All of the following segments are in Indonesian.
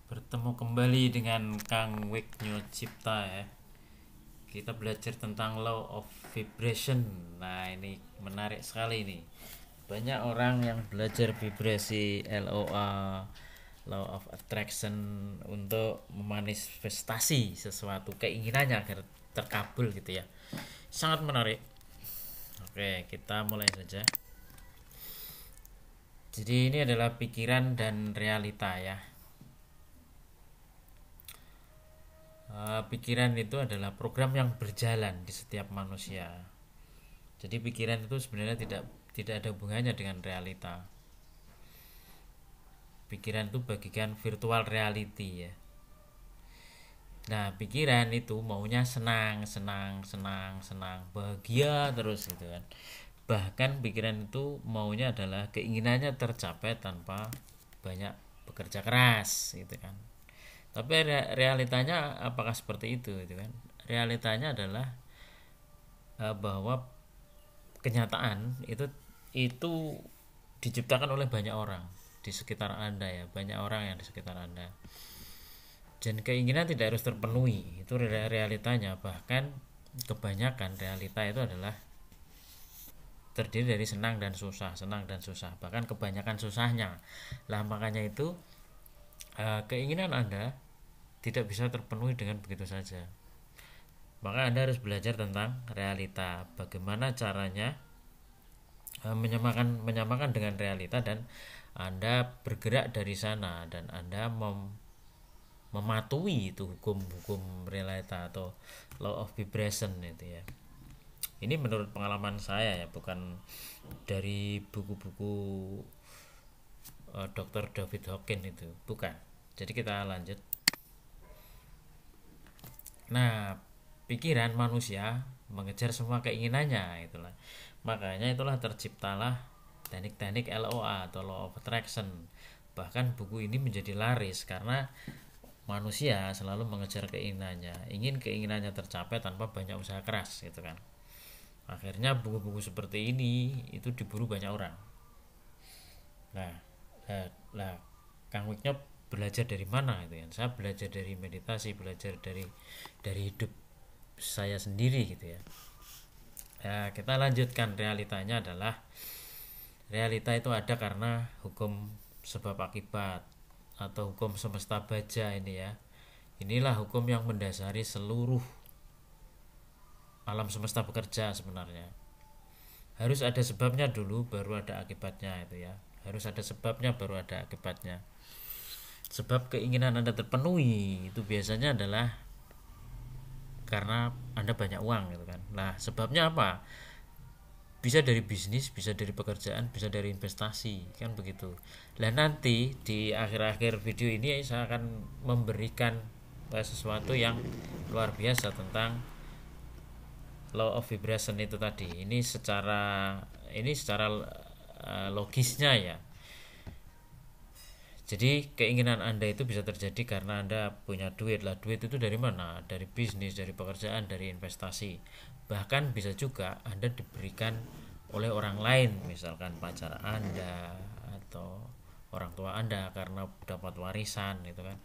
Bertemu kembali dengan Kang Wisnu Cipta ya. Kita belajar tentang law of vibration. Nah, ini menarik sekali nih. Banyak orang yang belajar vibrasi LOA, law of attraction, untuk memanifestasi sesuatu keinginannya agar terkabul gitu ya. Sangat menarik. Oke, kita mulai saja. Jadi ini adalah pikiran dan realita ya. Pikiran itu adalah program yang berjalan di setiap manusia. Jadi pikiran itu sebenarnya tidak ada hubungannya dengan realita. Pikiran itu bagikan virtual reality ya. Nah, pikiran itu maunya senang, senang, senang, senang, bahagia terus gitu kan. Bahkan pikiran itu maunya adalah keinginannya tercapai tanpa banyak bekerja keras gitu kan. Tapi realitanya apakah seperti itu gitu kan? Realitanya adalah bahwa kenyataan itu diciptakan oleh banyak orang di sekitar Anda ya, banyak orang yang di sekitar Anda. Dan keinginan tidak harus terpenuhi, itu realitanya. Bahkan kebanyakan realita itu adalah terdiri dari senang dan susah, senang dan susah. Bahkan kebanyakan susahnya. Lah makanya itu keinginan Anda tidak bisa terpenuhi dengan begitu saja. Maka Anda harus belajar tentang realita. Bagaimana caranya menyamakan dengan realita, dan Anda bergerak dari sana, dan Anda mematuhi itu hukum-hukum realita atau law of vibration itu ya. Ini menurut pengalaman saya ya, bukan dari buku-buku Dr. David Hawkins itu, bukan. Jadi kita lanjut. Nah, pikiran manusia mengejar semua keinginannya itulah. Makanya itulah terciptalah teknik-teknik LOA atau Law of Attraction. Bahkan buku ini menjadi laris karena manusia selalu mengejar keinginannya, ingin keinginannya tercapai tanpa banyak usaha keras gitu kan. Akhirnya buku-buku seperti ini itu diburu banyak orang. Nah, lah Kang Wiknya belajar dari mana itu kan? Saya belajar dari meditasi, belajar dari hidup saya sendiri gitu ya. Ya, kita lanjutkan. Realitanya adalah realita itu ada karena hukum sebab akibat atau hukum semesta baja ini ya. Inilah hukum yang mendasari seluruh alam semesta bekerja sebenarnya. Harus ada sebabnya dulu baru ada akibatnya itu ya. Harus ada sebabnya baru ada akibatnya. Sebab keinginan Anda terpenuhi itu biasanya adalah karena Anda banyak uang gitu kan. Nah, sebabnya apa? Bisa dari bisnis, bisa dari pekerjaan, bisa dari investasi, kan begitu. Dan nanti di akhir-akhir video ini saya akan memberikan sesuatu yang luar biasa tentang law of vibration itu tadi. Ini secara logisnya ya. Jadi keinginan Anda itu bisa terjadi karena Anda punya duit. Lah, duit itu dari mana? Dari bisnis, dari pekerjaan, dari investasi. Bahkan bisa juga Anda diberikan oleh orang lain, misalkan pacar Anda atau orang tua Anda karena dapat warisan gitu kan.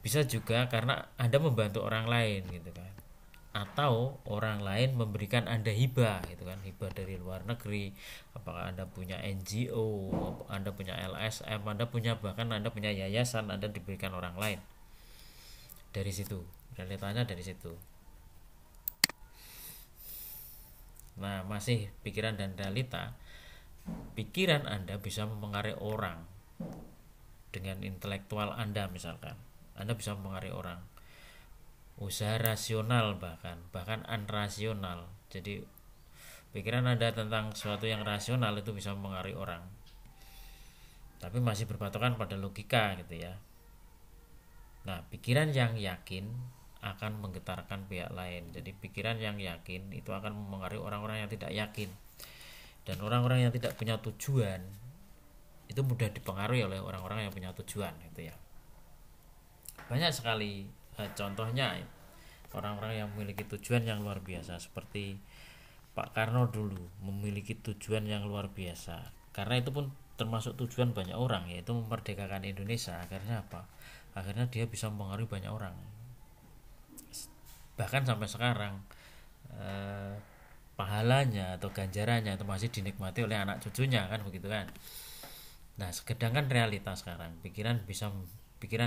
Bisa juga karena Anda membantu orang lain gitu kan, atau orang lain memberikan Anda hibah gitu kan, hibah dari luar negeri. Apakah Anda punya NGO, Anda punya LSM, Anda punya, bahkan Anda punya yayasan, Anda diberikan orang lain. Dari situ realitanya, dari situ. Nah, masih pikiran dan realita. Pikiran Anda bisa mempengaruhi orang dengan intelektual Anda, misalkan Anda bisa mempengaruhi orang, usaha rasional, bahkan unrasional. Jadi pikiran Anda tentang sesuatu yang rasional itu bisa mempengaruhi orang, tapi masih berpatokan pada logika gitu ya. Nah, pikiran yang yakin akan menggetarkan pihak lain. Jadi pikiran yang yakin itu akan mempengaruhi orang-orang yang tidak yakin. Dan orang-orang yang tidak punya tujuan itu mudah dipengaruhi oleh orang-orang yang punya tujuan gitu ya. Banyak sekali contohnya orang-orang yang memiliki tujuan yang luar biasa, seperti Pak Karno dulu memiliki tujuan yang luar biasa. Karena itu pun termasuk tujuan banyak orang, yaitu memerdekakan Indonesia. Akhirnya apa? akhirnya dia bisa mempengaruhi banyak orang. Bahkan sampai sekarang eh, pahalanya atau ganjarannya itu masih dinikmati oleh anak cucunya kan begitu kan. Nah, sedangkan realitas sekarang pikiran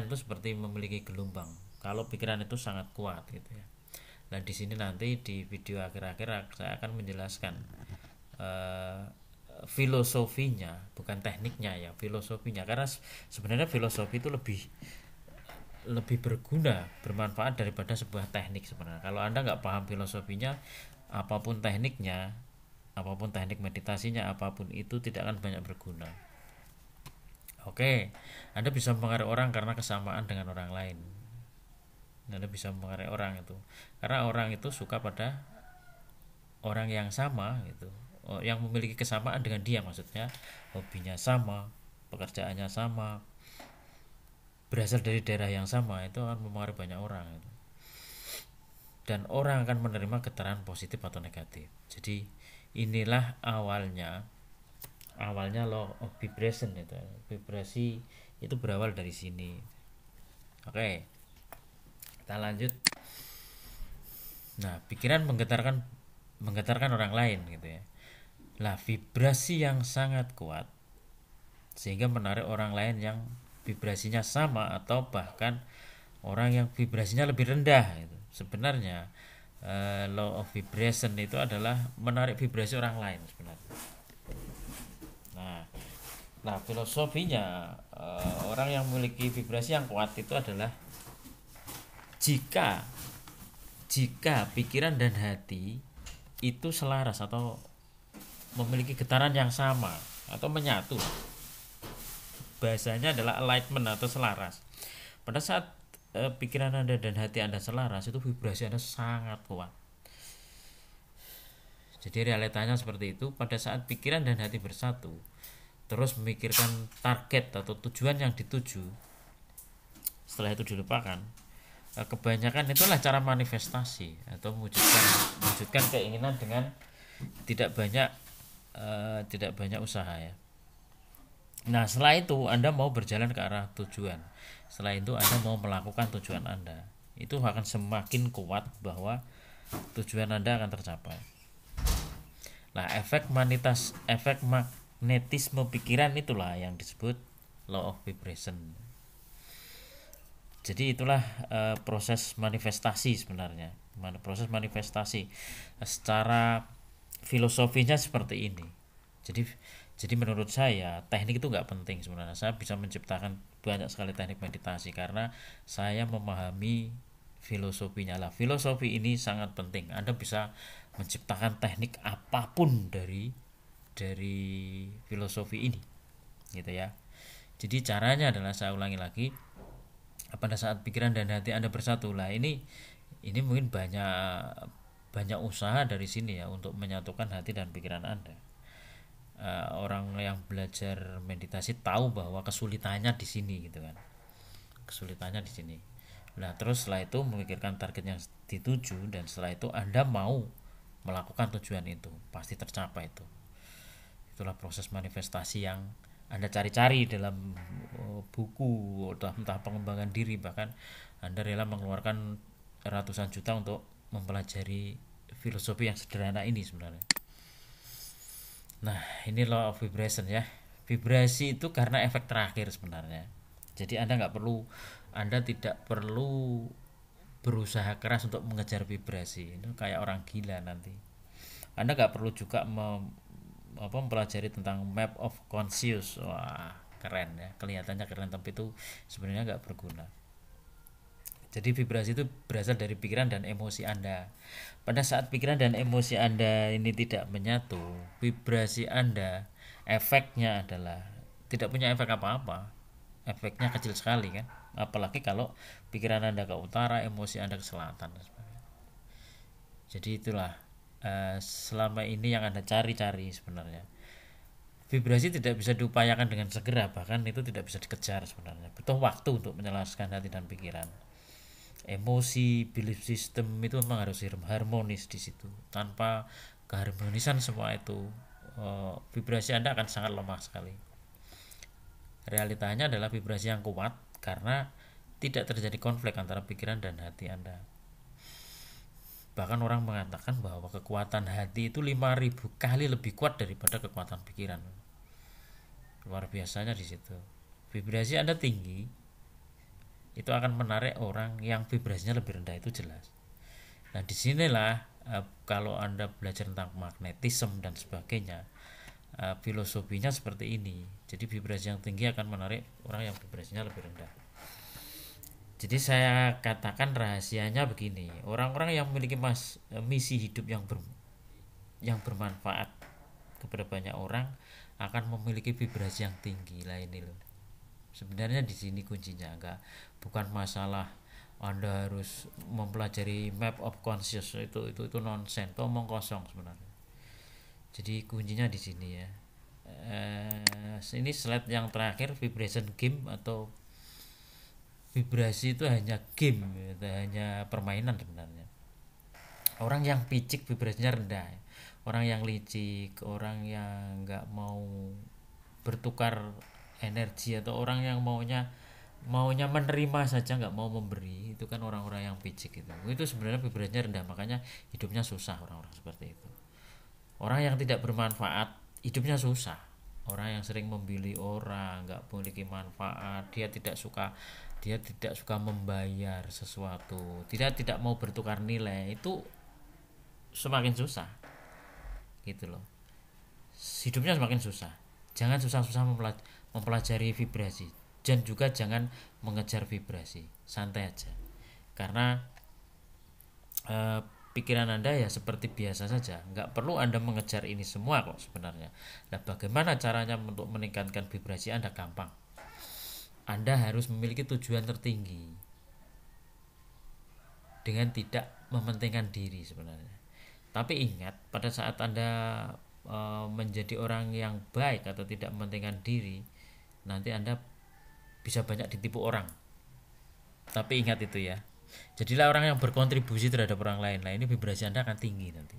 itu seperti memiliki gelombang. Kalau pikiran itu sangat kuat gitu ya. Nah, di sini nanti di video akhir-akhir saya akan menjelaskan eh, filosofinya, bukan tekniknya ya, filosofinya. Karena sebenarnya filosofi itu lebih lebih berguna, bermanfaat daripada sebuah teknik sebenarnya. Kalau Anda nggak paham filosofinya, apapun tekniknya, apapun teknik meditasinya, apapun itu tidak akan banyak berguna. Oke, Anda bisa mempengaruhi orang karena kesamaan dengan orang lain. Anda bisa mempengaruhi orang itu karena orang itu suka pada orang yang sama gitu, yang memiliki kesamaan dengan dia, maksudnya hobinya sama, pekerjaannya sama, berasal dari daerah yang sama, itu akan mempengaruhi banyak orang gitu. Dan orang akan menerima getaran positif atau negatif. Jadi inilah awalnya law of vibration itu. Vibrasi itu berawal dari sini. Oke, kita lanjut. Nah, pikiran menggetarkan orang lain gitu ya. Lah, vibrasi yang sangat kuat sehingga menarik orang lain yang vibrasinya sama atau bahkan orang yang vibrasinya lebih rendah gitu. Sebenarnya law of vibration itu adalah menarik vibrasi orang lain sebenarnya. Nah, nah filosofinya orang yang memiliki vibrasi yang kuat itu adalah jika jika pikiran dan hati itu selaras atau memiliki getaran yang sama atau menyatu, bahasanya adalah alignment atau selaras. Pada saat pikiran Anda dan hati Anda selaras, itu vibrasi Anda sangat kuat. Jadi realitanya seperti itu. Pada saat pikiran dan hati bersatu, terus memikirkan target atau tujuan yang dituju, setelah itu dilupakan, kebanyakan itulah cara manifestasi atau mewujudkan keinginan dengan tidak banyak usaha ya. Nah, setelah itu Anda mau berjalan ke arah tujuan. Setelah itu Anda mau melakukan tujuan Anda. Itu akan semakin kuat bahwa tujuan Anda akan tercapai. Nah, efek magnetisme pikiran itulah yang disebut law of vibration. Jadi itulah proses manifestasi sebenarnya. Proses manifestasi secara filosofinya seperti ini. Jadi menurut saya teknik itu nggak penting sebenarnya. Saya bisa menciptakan banyak sekali teknik meditasi karena saya memahami filosofinya lah. Filosofi ini sangat penting. Anda bisa menciptakan teknik apapun dari filosofi ini, gitu ya. Jadi caranya adalah, saya ulangi lagi, pada saat pikiran dan hati Anda bersatu lah, ini mungkin banyak usaha dari sini ya untuk menyatukan hati dan pikiran Anda. Orang yang belajar meditasi tahu bahwa kesulitannya di sini gitu kan, kesulitannya di sini. Nah, terus setelah itu memikirkan target yang dituju, dan setelah itu Anda mau melakukan tujuan itu, pasti tercapai itu. Itulah proses manifestasi yang Anda cari-cari dalam buku, entah pengembangan diri, bahkan Anda rela mengeluarkan ratusan juta untuk mempelajari filosofi yang sederhana ini sebenarnya. Nah, ini law of vibration ya. Vibrasi itu karena efek terakhir sebenarnya. Jadi Anda tidak perlu berusaha keras untuk mengejar vibrasi. Itu kayak orang gila nanti. Anda nggak perlu juga mempelajari tentang map of conscious. Wah, keren ya. Kelihatannya keren, tapi itu sebenarnya nggak berguna. Jadi vibrasi itu berasal dari pikiran dan emosi Anda. Pada saat pikiran dan emosi Anda ini tidak menyatu, vibrasi Anda efeknya adalah tidak punya efek apa-apa. Efeknya kecil sekali kan. Apalagi kalau pikiran Anda ke utara, emosi Anda ke selatan. Jadi itulah selama ini yang Anda cari-cari sebenarnya. Vibrasi tidak bisa diupayakan dengan segera, bahkan itu tidak bisa dikejar sebenarnya. Butuh waktu untuk menjelaskan hati dan pikiran. Emosi, belief system itu memang harus harmonis di situ. Tanpa keharmonisan semua itu, vibrasi Anda akan sangat lemah sekali. Realitanya adalah vibrasi yang kuat karena tidak terjadi konflik antara pikiran dan hati Anda. Bahkan orang mengatakan bahwa kekuatan hati itu 5.000 kali lebih kuat daripada kekuatan pikiran. Luar biasanya di situ. Vibrasi Anda tinggi, itu akan menarik orang yang vibrasinya lebih rendah, itu jelas. Nah, disinilah kalau Anda belajar tentang magnetisme dan sebagainya, filosofinya seperti ini. Jadi vibrasi yang tinggi akan menarik orang yang vibrasinya lebih rendah. Jadi saya katakan rahasianya begini, orang-orang yang memiliki misi hidup yang bermanfaat kepada banyak orang akan memiliki vibrasi yang tinggi. Lah ini loh. Sebenarnya di sini kuncinya, bukan masalah Anda harus mempelajari map of conscious, itu nonsen, itu omong kosong sebenarnya. Jadi kuncinya di sini ya. Ini slide yang terakhir, vibration game atau vibrasi itu hanya game, itu hanya permainan sebenarnya. Orang yang picik vibrasinya rendah, orang yang licik, orang yang nggak mau bertukar energi, atau orang yang maunya menerima saja nggak mau memberi, itu kan orang-orang yang picik. Itu sebenarnya vibrasinya rendah, makanya hidupnya susah orang-orang seperti itu. Orang yang tidak bermanfaat hidupnya susah. Orang yang sering membuli orang, nggak memiliki manfaat, dia tidak suka membayar sesuatu, tidak mau bertukar nilai, itu semakin susah gitu loh. Hidupnya semakin susah. Jangan susah-susah mempelajari vibrasi, dan juga jangan mengejar vibrasi, santai aja. Karena pikiran Anda ya seperti biasa saja, nggak perlu Anda mengejar ini semua kok sebenarnya. Nah, bagaimana caranya untuk meningkatkan vibrasi Anda? Gampang. Anda harus memiliki tujuan tertinggi dengan tidak mementingkan diri sebenarnya. Tapi ingat, pada saat Anda menjadi orang yang baik atau tidak mementingkan diri, nanti Anda bisa banyak ditipu orang. Tapi ingat itu ya, jadilah orang yang berkontribusi terhadap orang lain. Nah, ini vibrasi Anda akan tinggi nanti.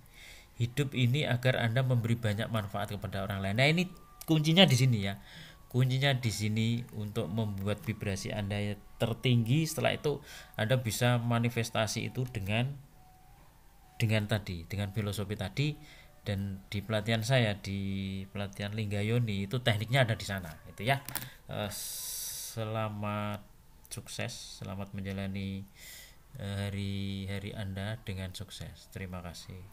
Hidup ini agar Anda memberi banyak manfaat kepada orang lain. Nah, ini kuncinya di sini ya. Kuncinya di sini untuk membuat vibrasi Anda tertinggi. Setelah itu Anda bisa manifestasi itu dengan filosofi tadi. Dan di pelatihan saya, di pelatihan Linggayoni, itu tekniknya ada di sana itu ya. Selamat sukses, selamat menjalani hari-hari Anda dengan sukses. Terima kasih.